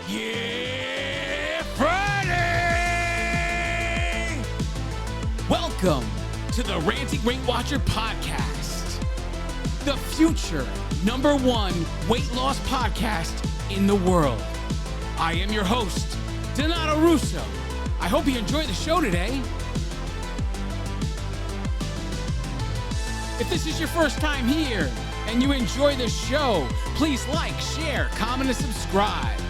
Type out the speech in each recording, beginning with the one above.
Yeah, Friday! Welcome to the Ranting Weight Watcher podcast, the future #1 weight loss podcast in the world. I am your host, Donato Russo. I hope you enjoy the show today. If this is your first time here and you enjoy the show, please like, share, comment, and subscribe.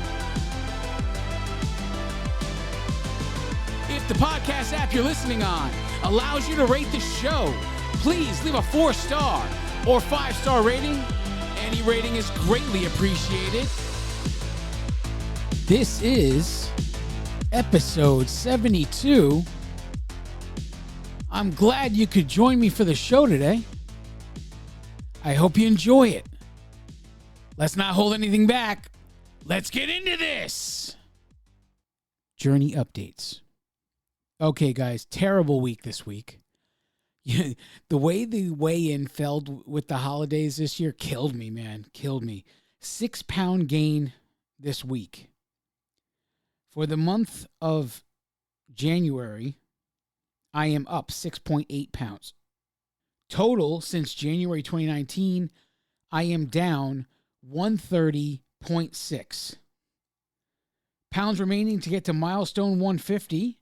If the podcast app you're listening on allows you to rate the show, please leave a 4-star or 5-star rating. Any rating is greatly appreciated. This is episode 72. I'm glad you could join me for the show today. I hope you enjoy it. Let's not hold anything back. Let's get into this. Journey updates. Okay, guys, terrible week this week. The way the weigh-in fell with the holidays this year killed me, man. Killed me. 6-pound gain this week. For the month of January, I am up 6.8 pounds. Total, since January 2019, I am down 130.6. Pounds remaining to get to milestone 150,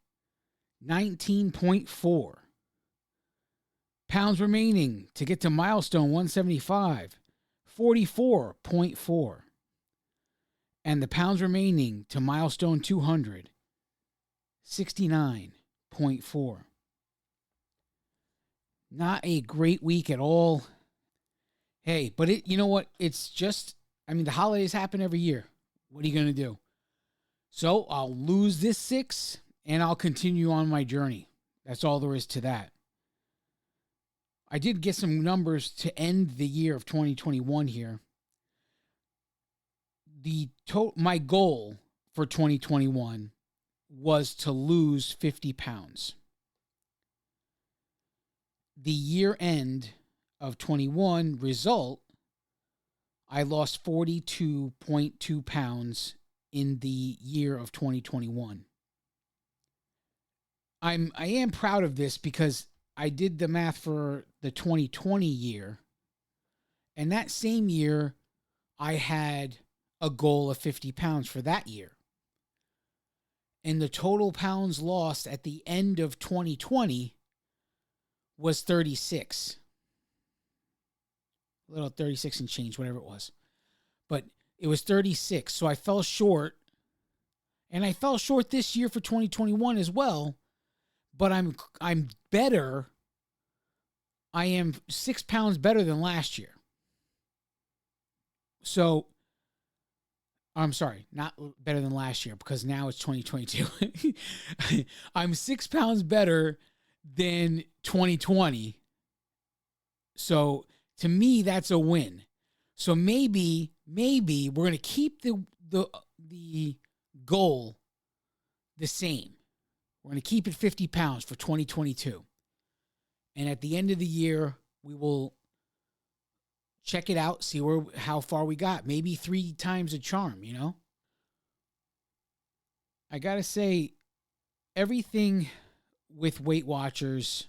19.4. Pounds remaining to get to milestone 175, 44.4. And the pounds remaining to milestone 200, 69.4. Not a great week at all. Hey, but you know what? It's just, the holidays happen every year. What are you going to do? So I'll lose this 6 and I'll continue on my journey. That's all there is to that. I did get some numbers to end the year of 2021 here. My goal for 2021 was to lose 50 pounds. The year end of 21 result, I lost 42.2 pounds in the year of 2021. I am proud of this because I did the math for the 2020 year, and that same year I had a goal of 50 pounds for that year. And the total pounds lost at the end of 2020 was 36. A little 36 and change, whatever it was. But it was 36, so I fell short. And I fell short this year for 2021 as well. But I'm better. I am 6 pounds better than last year. So, I'm sorry, not better than last year because now it's 2022. I'm 6 pounds better than 2020. So to me, that's a win. So maybe we're going to keep the goal the same. We're going to keep it 50 pounds for 2022. And at the end of the year, we will check it out, see how far we got. Maybe 3 times a charm, I got to say, everything with Weight Watchers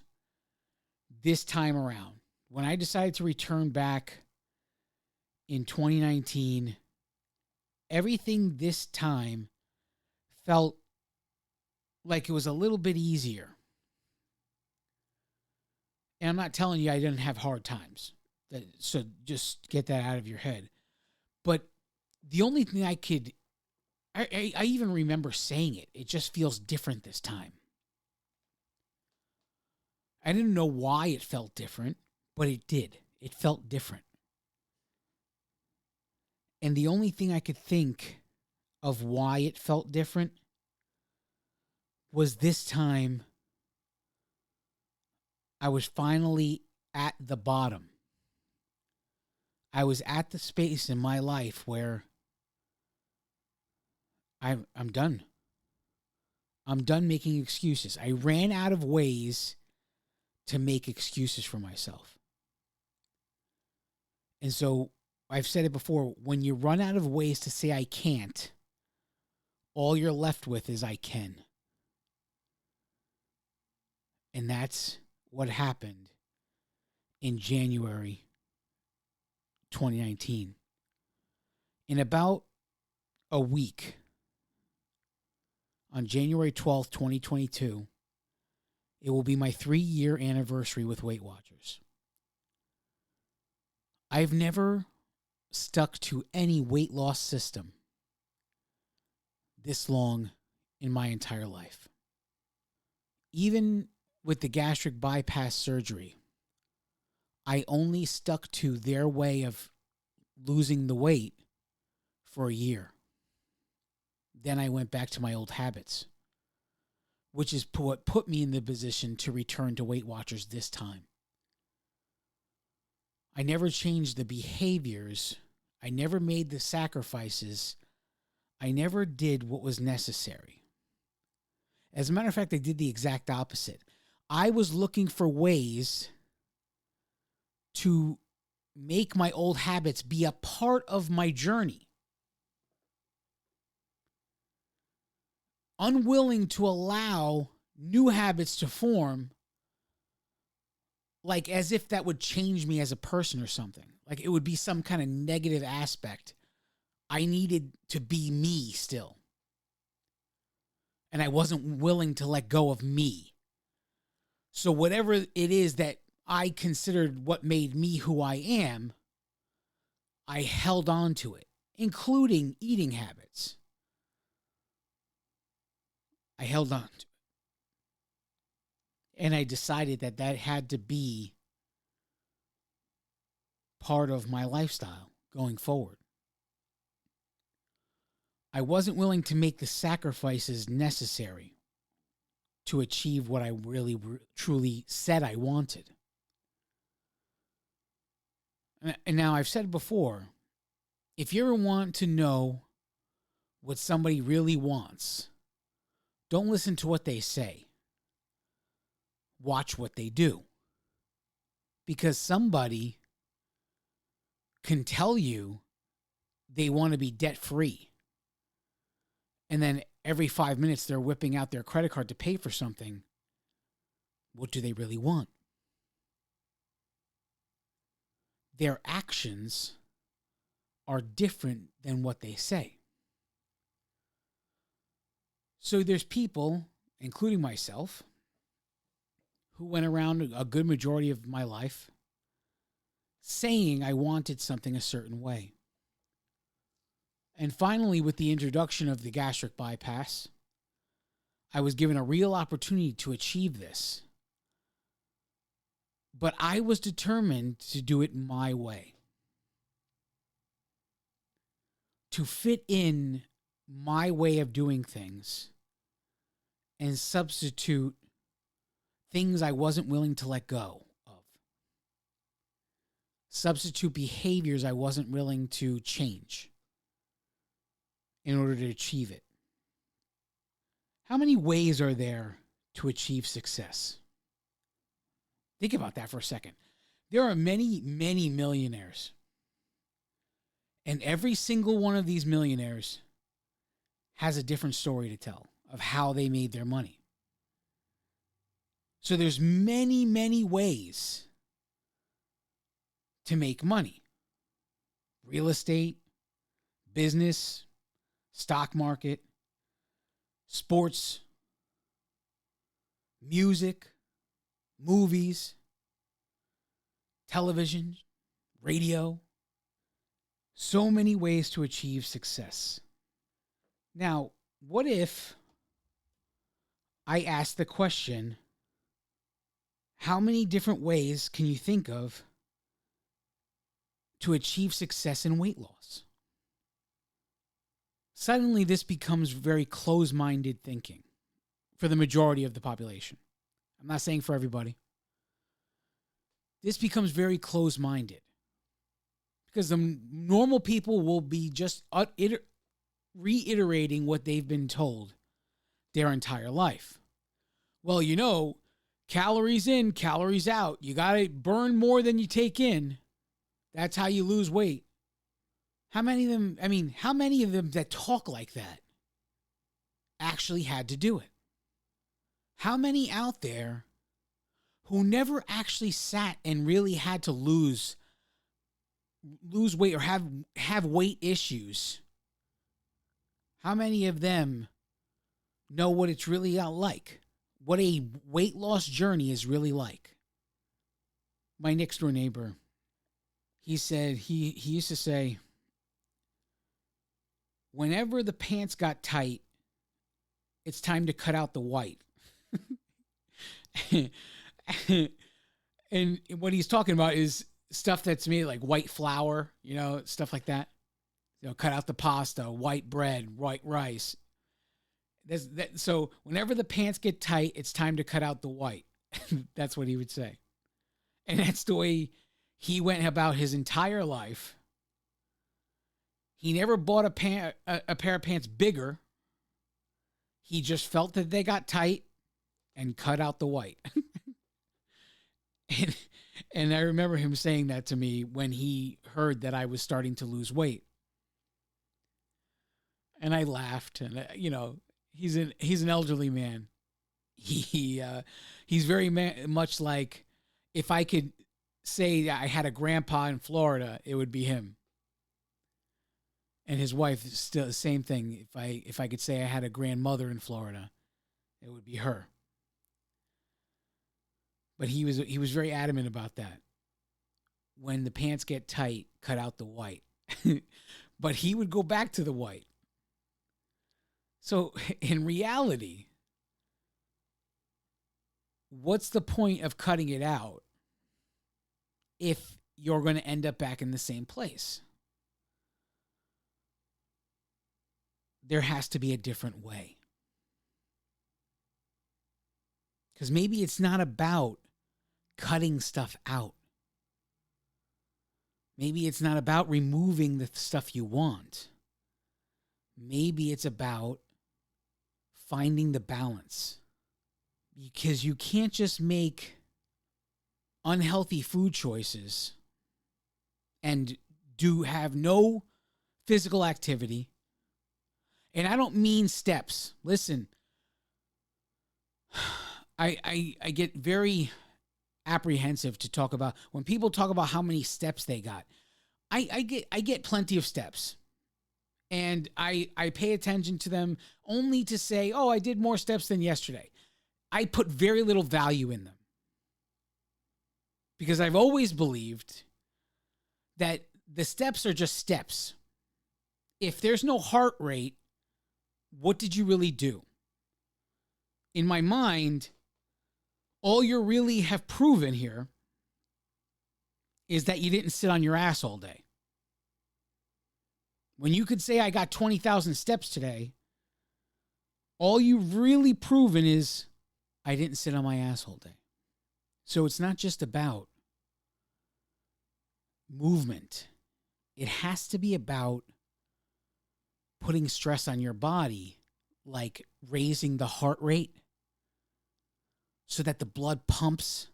this time around, when I decided to return back in 2019, everything this time felt like it was a little bit easier. And I'm not telling you I didn't have hard times. So just get that out of your head. But the only thing I even remember saying it. It just feels different this time. I didn't know why it felt different, but it did. It felt different. And the only thing I could think of why it felt different was this time I was finally at the bottom. I was at the space in my life where I'm done. I'm done making excuses. I ran out of ways to make excuses for myself. And so I've said it before, when you run out of ways to say I can't, all you're left with is I can. And that's what happened in January 2019. In about a week, on January 12th, 2022, it will be my 3-year anniversary with Weight Watchers. I've never stuck to any weight loss system this long in my entire life. Even with the gastric bypass surgery, I only stuck to their way of losing the weight for a year. Then I went back to my old habits, which is what put me in the position to return to Weight Watchers this time. I never changed the behaviors. I never made the sacrifices. I never did what was necessary. As a matter of fact, I did the exact opposite. I was looking for ways to make my old habits be a part of my journey. Unwilling to allow new habits to form, like as if that would change me as a person or something. Like it would be some kind of negative aspect. I needed to be me still. And I wasn't willing to let go of me. So whatever it is that I considered what made me who I am, I held on to it, including eating habits. I held on to it. And I decided that that had to be part of my lifestyle going forward. I wasn't willing to make the sacrifices necessary to achieve what I really, truly said I wanted. And now I've said before, if you ever want to know what somebody really wants, don't listen to what they say. Watch what they do. Because somebody can tell you they want to be debt-free. And then every 5 minutes they're whipping out their credit card to pay for something. What do they really want? Their actions are different than what they say. So there's people, including myself, who went around a good majority of my life saying I wanted something a certain way. And finally, with the introduction of the gastric bypass, I was given a real opportunity to achieve this. But I was determined to do it my way. To fit in my way of doing things and substitute things I wasn't willing to let go of. Substitute behaviors I wasn't willing to change in order to achieve it. How many ways are there to achieve success? Think about that for a second. There are many, many millionaires. And every single one of these millionaires has a different story to tell of how they made their money. So there's many, many ways to make money. Real estate, business, stock market, sports, music, movies, television, radio. So many ways to achieve success. Now, what if I asked the question, how many different ways can you think of to achieve success in weight loss? Suddenly, this becomes very close-minded thinking for the majority of the population. I'm not saying for everybody. This becomes very close-minded because the normal people will be just reiterating what they've been told their entire life. Well, you know, calories in, calories out. You got to burn more than you take in. That's how you lose weight. How many of them that talk like that? actually had to do it? How many out there who never actually sat and really had to lose weight or have weight issues? How many of them know what it's really like? What a weight loss journey is really like? My next door neighbor, he said, he used to say, whenever the pants got tight, it's time to cut out the white. And what he's talking about is stuff that's made like white flour, stuff like that. Cut out the pasta, white bread, white rice. So whenever the pants get tight, it's time to cut out the white. That's what he would say. And that's the way he went about his entire life. He never bought a pair of pants bigger. He just felt that they got tight and cut out the white. And I remember him saying that to me when he heard that I was starting to lose weight. And I laughed, and he's an elderly man. He's very much like, if I could say I had a grandpa in Florida, it would be him. And his wife is still the same thing. If I could say I had a grandmother in Florida, it would be her. But he was very adamant about that. When the pants get tight, cut out the white. But he would go back to the white. So in reality, what's the point of cutting it out if you're going to end up back in the same place? There has to be a different way. Because maybe it's not about cutting stuff out. Maybe it's not about removing the stuff you want. Maybe it's about finding the balance. Because you can't just make unhealthy food choices and have no physical activity. And I don't mean steps. Listen, I get very apprehensive to talk about when people talk about how many steps they got. I get plenty of steps, and I pay attention to them only to say, oh, I did more steps than yesterday. I put very little value in them because I've always believed that the steps are just steps. If there's no heart rate, what did you really do? In my mind, all you really have proven here is that you didn't sit on your ass all day. When you could say I got 20,000 steps today, all you've really proven is I didn't sit on my ass all day. So it's not just about movement. It has to be about putting stress on your body, like raising the heart rate so that the blood pumps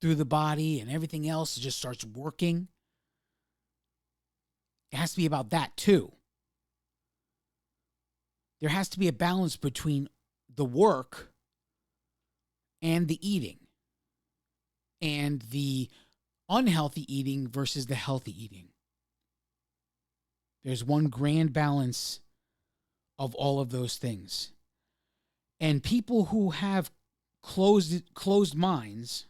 through the body and everything else just starts working. It has to be about that too. There has to be a balance between the work and the eating, and the unhealthy eating versus the healthy eating. There's one grand balance of all of those things. And people who have closed minds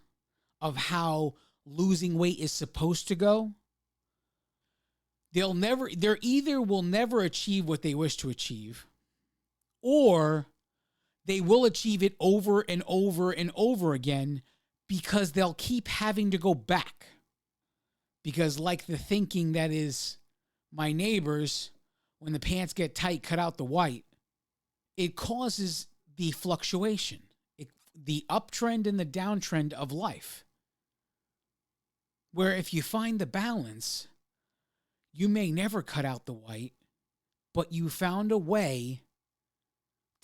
of how losing weight is supposed to go, they're either will never achieve what they wish to achieve, or they will achieve it over and over and over again because they'll keep having to go back. Because like the thinking that is my neighbors, when the pants get tight, cut out the white, it causes the fluctuation, the uptrend and the downtrend of life. Where if you find the balance, you may never cut out the white, but you found a way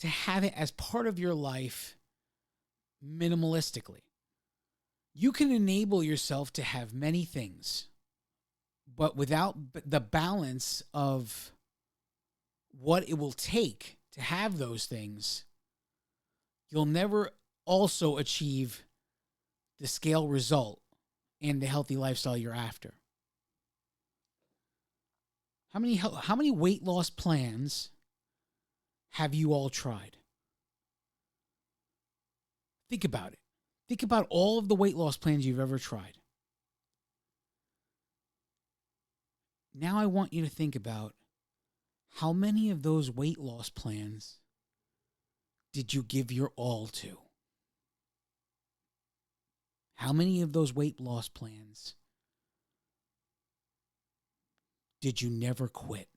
to have it as part of your life minimalistically. You can enable yourself to have many things, but without the balance of what it will take to have those things, you'll never also achieve the scale result and the healthy lifestyle you're after. How many weight loss plans have you all tried? Think about it. Think about all of the weight loss plans you've ever tried. Now I want you to think about how many of those weight loss plans did you give your all to? How many of those weight loss plans did you never quit?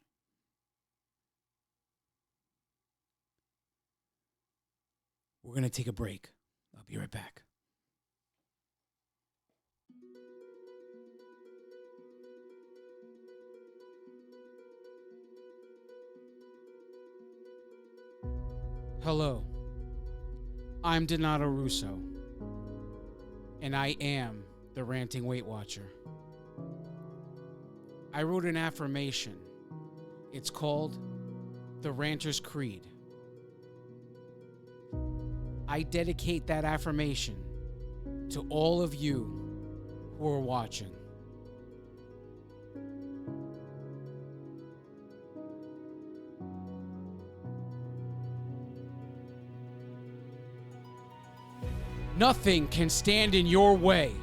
We're going to take a break. I'll be right back. Hello, I'm Donato Russo, and I am the Ranting Weight Watcher. I wrote an affirmation. It's called the Ranter's Creed. I dedicate that affirmation to all of you who are watching. Nothing can stand in your way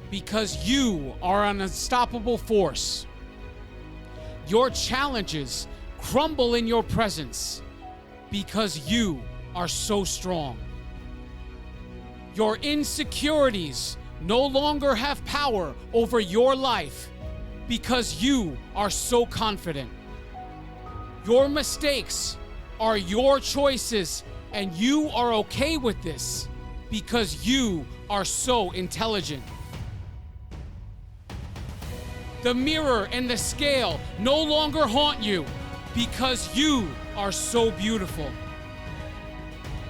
because you are an unstoppable force. Your challenges crumble in your presence because you are so strong. Your insecurities no longer have power over your life because you are so confident. Your mistakes are your choices, and you are okay with this because you are so intelligent. The mirror and the scale no longer haunt you because you are so beautiful.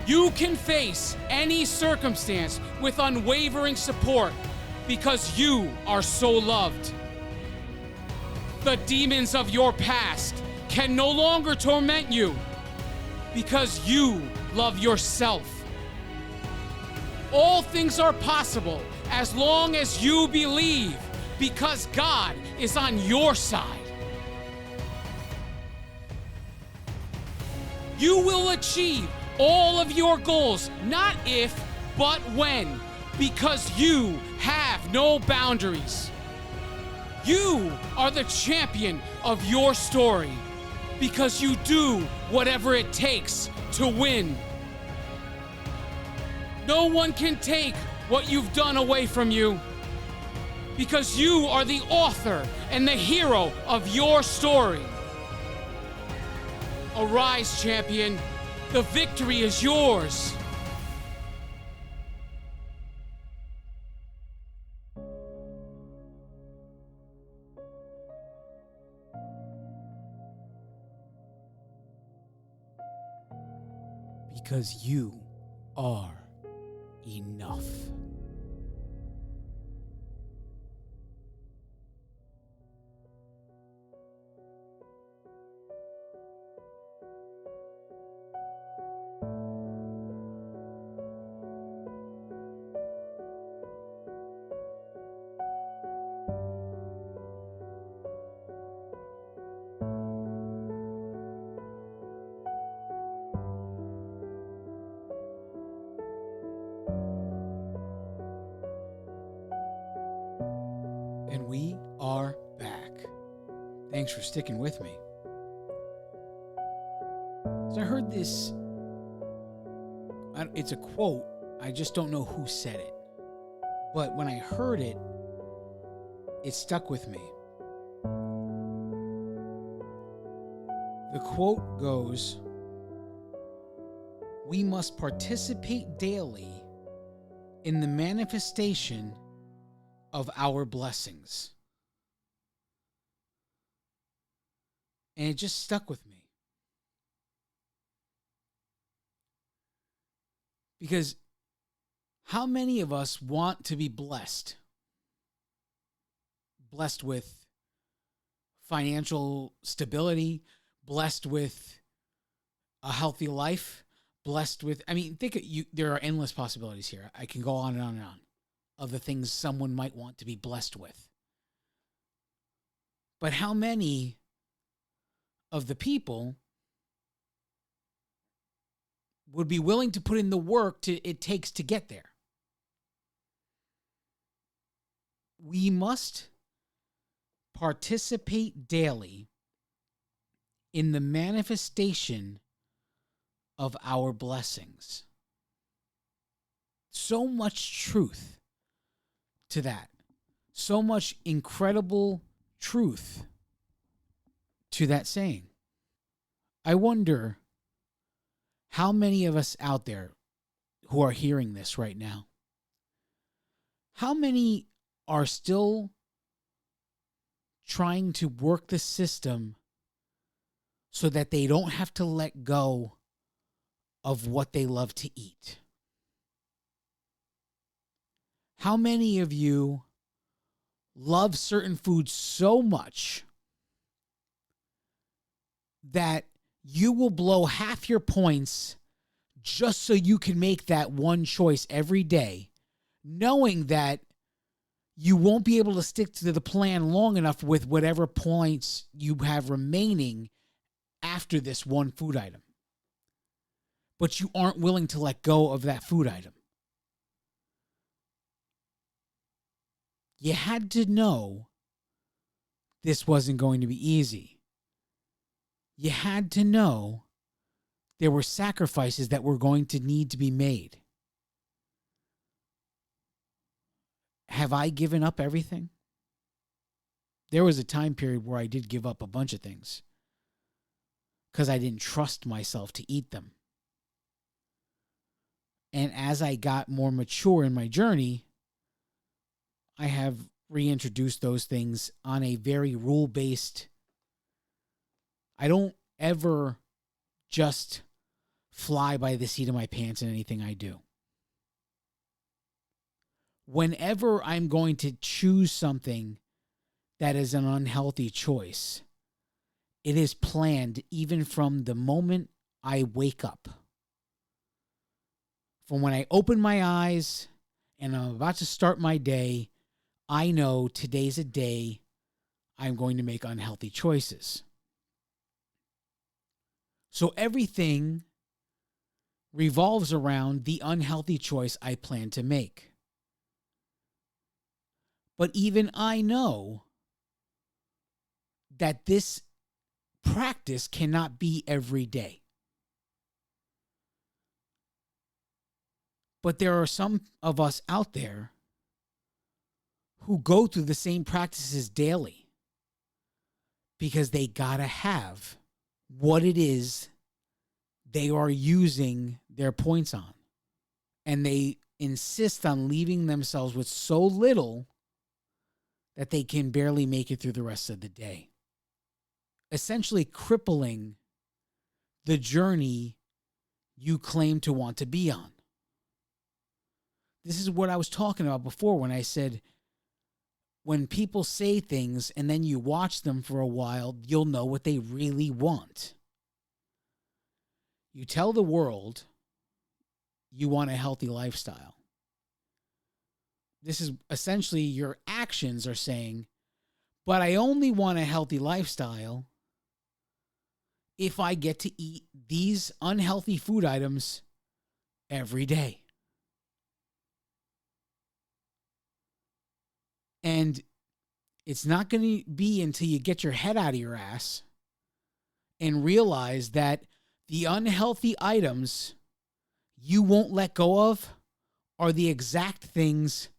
You can face any circumstance with unwavering support because you are so loved. The demons of your past can no longer torment you because you love yourself. All things are possible as long as you believe because God is on your side. You will achieve all of your goals, not if, but when, because you have no boundaries. You are the champion of your story because you do whatever it takes to win. No one can take what you've done away from you because you are the author and the hero of your story. Arise, champion. The victory is yours. Because you are enough. And we are back. Thanks for sticking with me. So I heard this, it's a quote, I just don't know who said it. But when I heard it, it stuck with me. The quote goes, "We must participate daily in the manifestation of our blessings." And it just stuck with me. Because how many of us want to be blessed? Blessed with financial stability, blessed with a healthy life, blessed with, I mean, think of you, there are endless possibilities here. I can go on and on and on of the things someone might want to be blessed with. But how many of the people would be willing to put in the work it takes to get there? We must participate daily in the manifestation of our blessings. So much truth to that. So much incredible truth to that saying. I wonder how many of us out there who are hearing this right now, how many are still trying to work the system so that they don't have to let go of what they love to eat? How many of you love certain foods so much that you will blow half your points just so you can make that one choice every day, knowing that you won't be able to stick to the plan long enough with whatever points you have remaining after this one food item? But you aren't willing to let go of that food item. You had to know this wasn't going to be easy. You had to know there were sacrifices that were going to need to be made. Have I given up everything? There was a time period where I did give up a bunch of things because I didn't trust myself to eat them. And as I got more mature in my journey, I have reintroduced those things on a very rule-based. I don't ever just fly by the seat of my pants in anything I do. Whenever I'm going to choose something that is an unhealthy choice, it is planned even from the moment I wake up. From when I open my eyes and I'm about to start my day, I know today's a day I'm going to make unhealthy choices. So everything revolves around the unhealthy choice I plan to make. But even I know that this practice cannot be every day. But there are some of us out there who go through the same practices daily because they gotta have what it is they are using their points on. And they insist on leaving themselves with so little that they can barely make it through the rest of the day, essentially crippling the journey you claim to want to be on. This is what I was talking about before when I said, when people say things and then you watch them for a while, you'll know what they really want. You tell the world you want a healthy lifestyle. This is essentially your actions are saying, but I only want a healthy lifestyle if I get to eat these unhealthy food items every day. And it's not going to be until you get your head out of your ass and realize that the unhealthy items you won't let go of are the exact things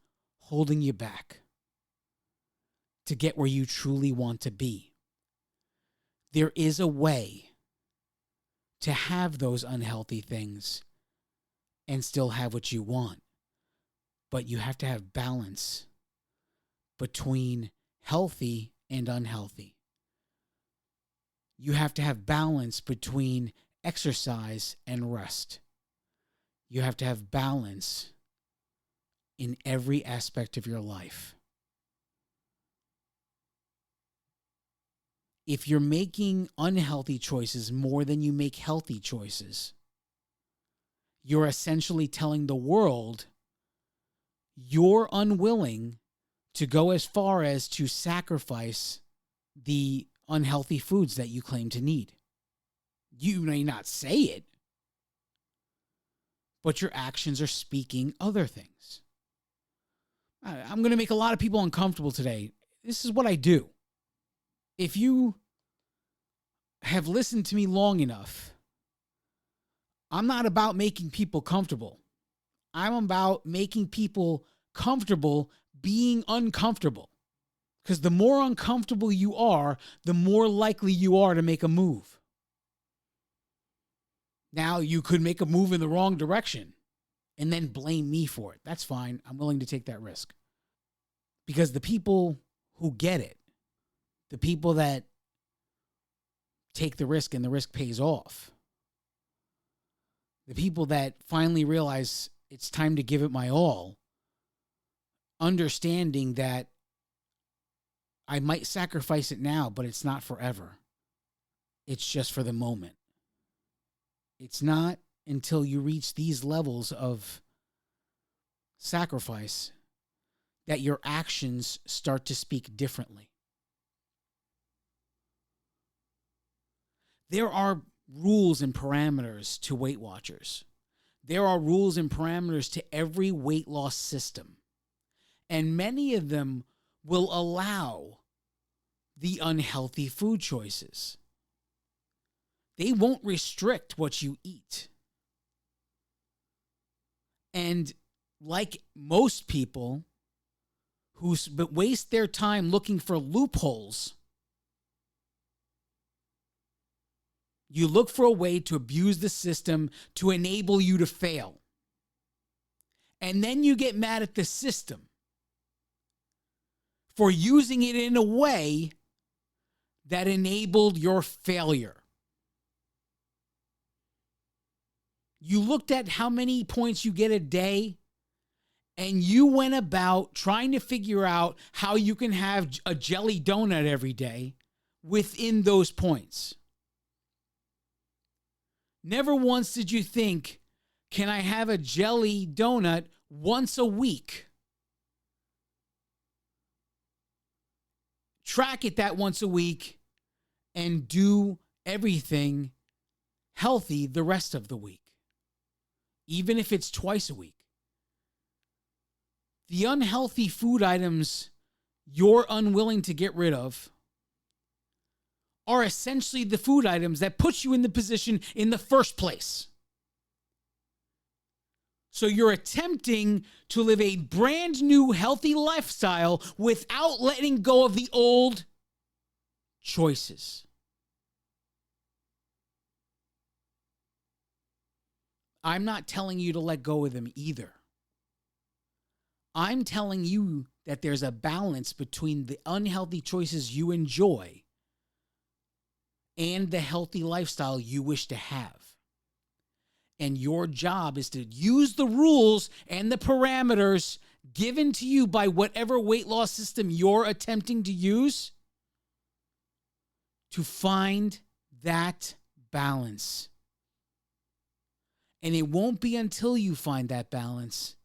holding you back to get where you truly want to be. There is a way to have those unhealthy things and still have what you want, but you have to have balance between healthy and unhealthy. You have to have balance between exercise and rest. You have to have balance in every aspect of your life. if you're making unhealthy choices more than you make healthy choices, you're essentially telling the world you're unwilling to go as far as to sacrifice the unhealthy foods that you claim to need. You may not say it, but your actions are speaking other things. I'm going to make a lot of people uncomfortable today. This is what I do. If you have listened to me long enough, I'm not about making people comfortable. I'm about making people comfortable being uncomfortable. Because the more uncomfortable you are, the more likely you are to make a move. Now, you could make a move in the wrong direction and then blame me for it. That's fine. I'm willing to take that risk. Because the people who get it, the people that take the risk and the risk pays off, the people that finally realize it's time to give it my all, understanding that I might sacrifice it now, but it's not forever. It's just for the moment. It's not until you reach these levels of sacrifice that your actions start to speak differently. There are rules and parameters to Weight Watchers. There are rules and parameters to every weight loss system. And many of them will allow the unhealthy food choices. They won't restrict what you eat. And like most people who waste their time looking for loopholes, you look for a way to abuse the system to enable you to fail. And then you get mad at the system for using it in a way that enabled your failure. You looked at how many points you get a day, and you went about trying to figure out how you can have a jelly donut every day within those points. Never once did you think, can I have a jelly donut once a week? Track it that once a week and do everything healthy the rest of the week, even if it's twice a week. The unhealthy food items you're unwilling to get rid of are essentially the food items that put you in the position in the first place. So you're attempting to live a brand new healthy lifestyle without letting go of the old choices. I'm not telling you to let go of them either. I'm telling you that there's a balance between the unhealthy choices you enjoy and the healthy lifestyle you wish to have. And your job is to use the rules and the parameters given to you by whatever weight loss system you're attempting to use to find that balance. And it won't be until you find that balance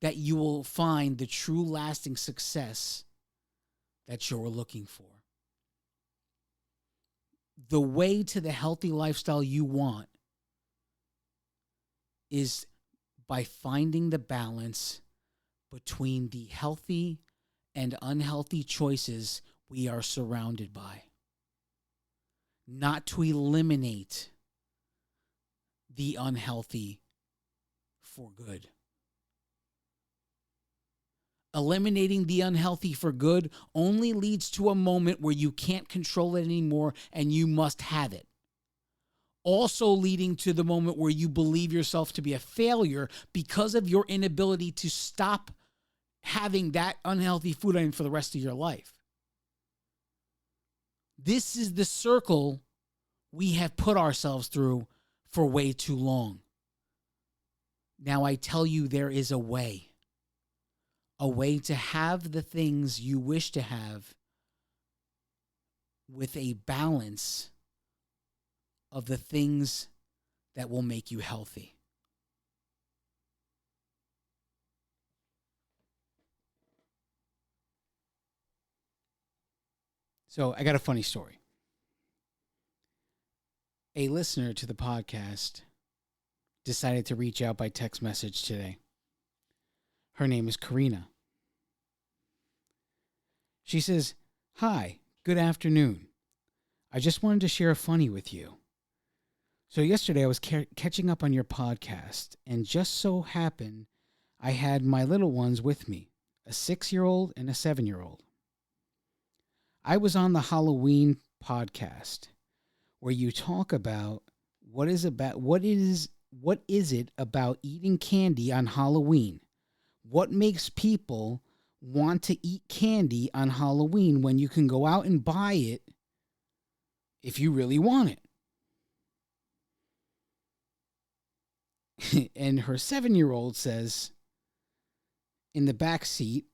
that you will find the true lasting success that you're looking for. The way to the healthy lifestyle you want is by finding the balance between the healthy and unhealthy choices we are surrounded by. Not to eliminate the unhealthy for good. Eliminating the unhealthy for good only leads to a moment where you can't control it anymore and you must have it. Also leading to the moment where you believe yourself to be a failure because of your inability to stop having that unhealthy food item for the rest of your life. This is the circle we have put ourselves through for way too long. Now I tell you, there is a way to have the things you wish to have with a balance of the things that will make you healthy. So I got a funny story. A listener to the podcast decided to reach out by text message today. Her name is Karina. She says, "Hi, good afternoon. I just wanted to share a funny with you. So yesterday I was catching up on your podcast, and just so happened I had my little ones with me, a 6-year-old and a 7-year-old. I was on the Halloween podcast where you talk about what is it about eating candy on Halloween? What makes people want to eat candy on Halloween when you can go out and buy it if you really want it?" And her 7-year-old says in the back seat,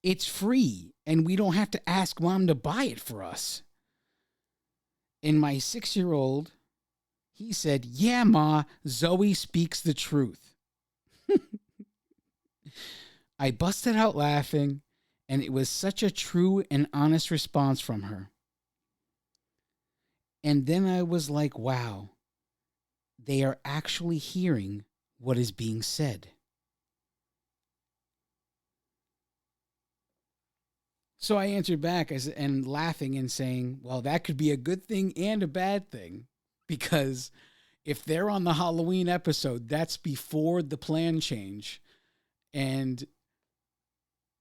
"It's free and we don't have to ask mom to buy it for us." And my 6-year-old, he said, "Yeah, Ma, Zoe speaks the truth." I busted out laughing, and it was such a true and honest response from her. And then I was like, wow, they are actually hearing what is being said. So I answered back and laughing and saying, well, that could be a good thing and a bad thing, because if they're on the Halloween episode, that's before the plan change. And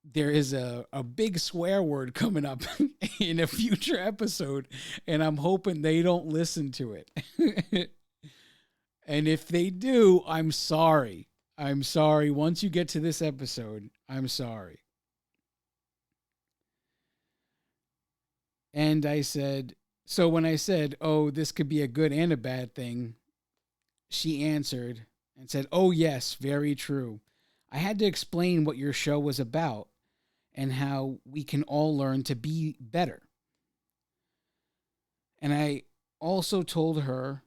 there is a big swear word coming up in a future episode, and I'm hoping they don't listen to it. And if they do, I'm sorry. I'm sorry. Once you get to this episode, I'm sorry. And I said, so when I said, oh, this could be a good and a bad thing, she answered and said, oh, yes, very true. I had to explain what your show was about and how we can all learn to be better. And I also told her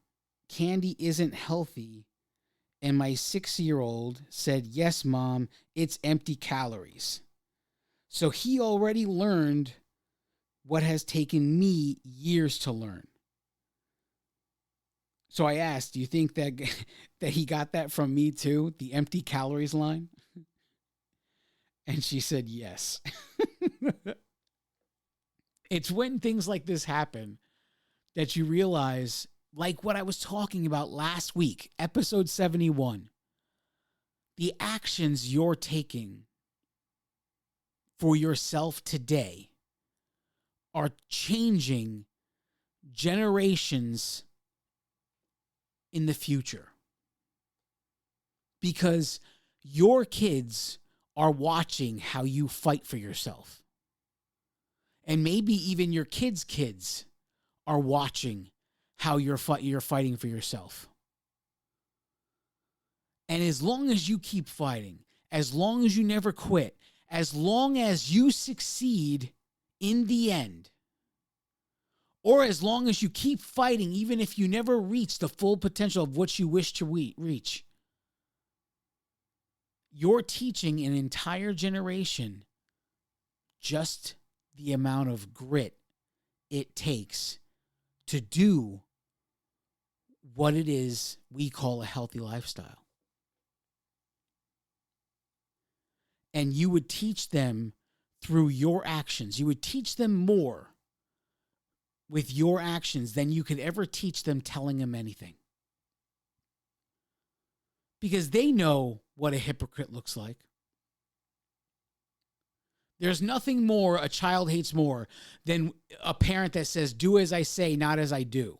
candy isn't healthy. And my 6-year-old said, yes, Mom, it's empty calories. So he already learned what has taken me years to learn. So I asked, do you think that he got that from me too? The empty calories line? And she said, yes. It's when things like this happen that you realize, like what I was talking about last week, episode 71, the actions you're taking for yourself today are changing generations in the future. Because your kids are watching how you fight for yourself. And maybe even your kids' kids are watching how you're fighting for yourself. And as long as you keep fighting, as long as you never quit, as long as you succeed in the end, or as long as you keep fighting, even if you never reach the full potential of what you wish to reach, you're teaching an entire generation just the amount of grit it takes to do what it is we call a healthy lifestyle. And you would teach them through your actions. You would teach them more with your actions than you could ever teach them telling them anything. Because they know what a hypocrite looks like. There's nothing more a child hates more than a parent that says, do as I say, not as I do.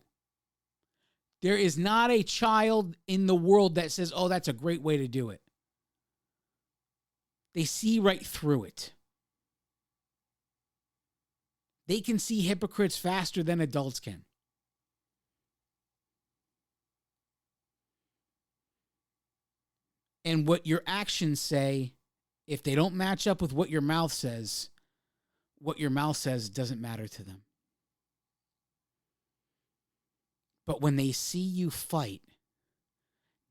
There is not a child in the world that says, oh, that's a great way to do it. They see right through it. They can see hypocrites faster than adults can. And what your actions say, if they don't match up with what your mouth says doesn't matter to them. But when they see you fight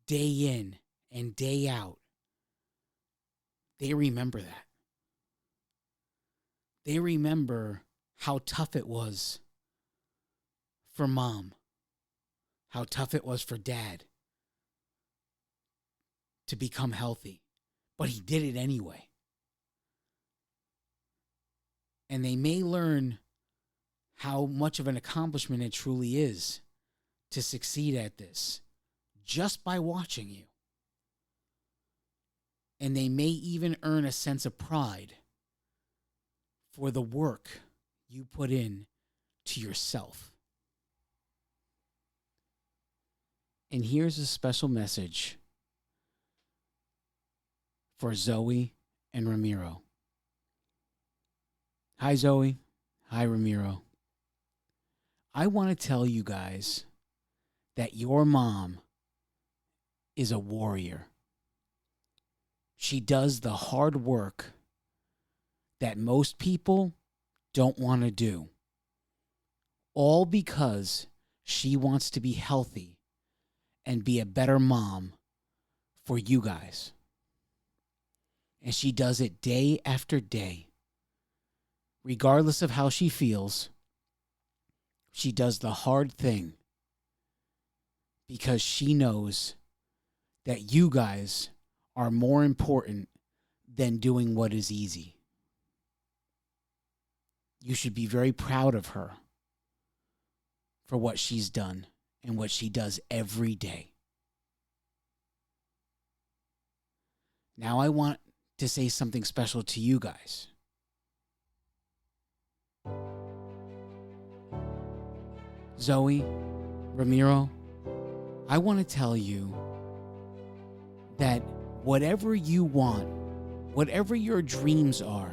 day in and day out, they remember that. They remember how tough it was for mom, how tough it was for dad to become healthy. But he did it anyway. And they may learn how much of an accomplishment it truly is to succeed at this just by watching you. And they may even earn a sense of pride for the work you put in to yourself. And here's a special message for Zoe and Ramiro. Hi, Zoe. Hi, Ramiro. I want to tell you guys that your mom is a warrior. She does the hard work that most people don't want to do, all because she wants to be healthy and be a better mom for you guys. And she does it day after day. Regardless of how she feels, she does the hard thing because she knows that you guys are more important than doing what is easy. You should be very proud of her for what she's done and what she does every day. Now I want to say something special to you guys. Zoe, Ramiro, I want to tell you that whatever you want, whatever your dreams are,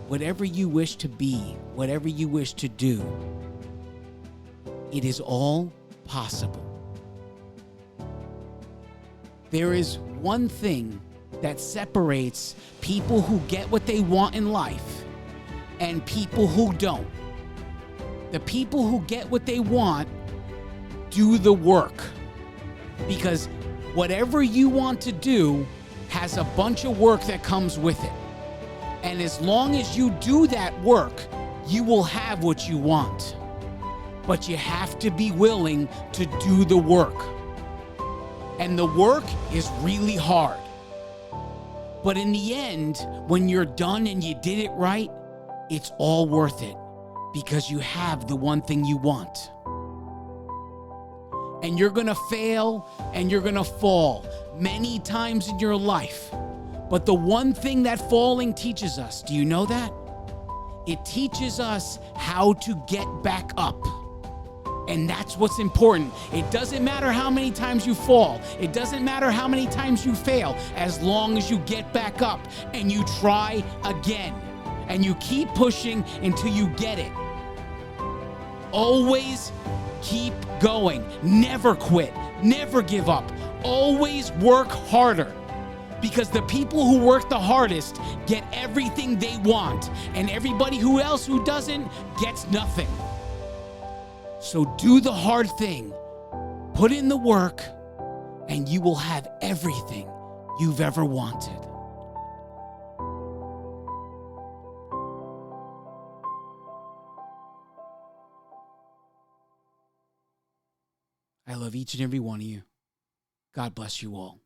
whatever you wish to be, whatever you wish to do, it is all possible. There is one thing that separates people who get what they want in life and people who don't. The people who get what they want do the work, because whatever you want to do has a bunch of work that comes with it. And as long as you do that work, you will have what you want. But you have to be willing to do the work. And the work is really hard. But in the end, when you're done and you did it right, it's all worth it, because you have the one thing you want. And you're gonna fail and you're gonna fall many times in your life. But the one thing that falling teaches us, do you know that? It teaches us how to get back up. And that's what's important. It doesn't matter how many times you fall. It doesn't matter how many times you fail, as long as you get back up and you try again. And you keep pushing until you get it. Always keep going. Never quit. Never give up. Always work harder. Because the people who work the hardest get everything they want. And everybody else who doesn't gets nothing. So do the hard thing. Put in the work. And you will have everything you've ever wanted. I love each and every one of you. God bless you all.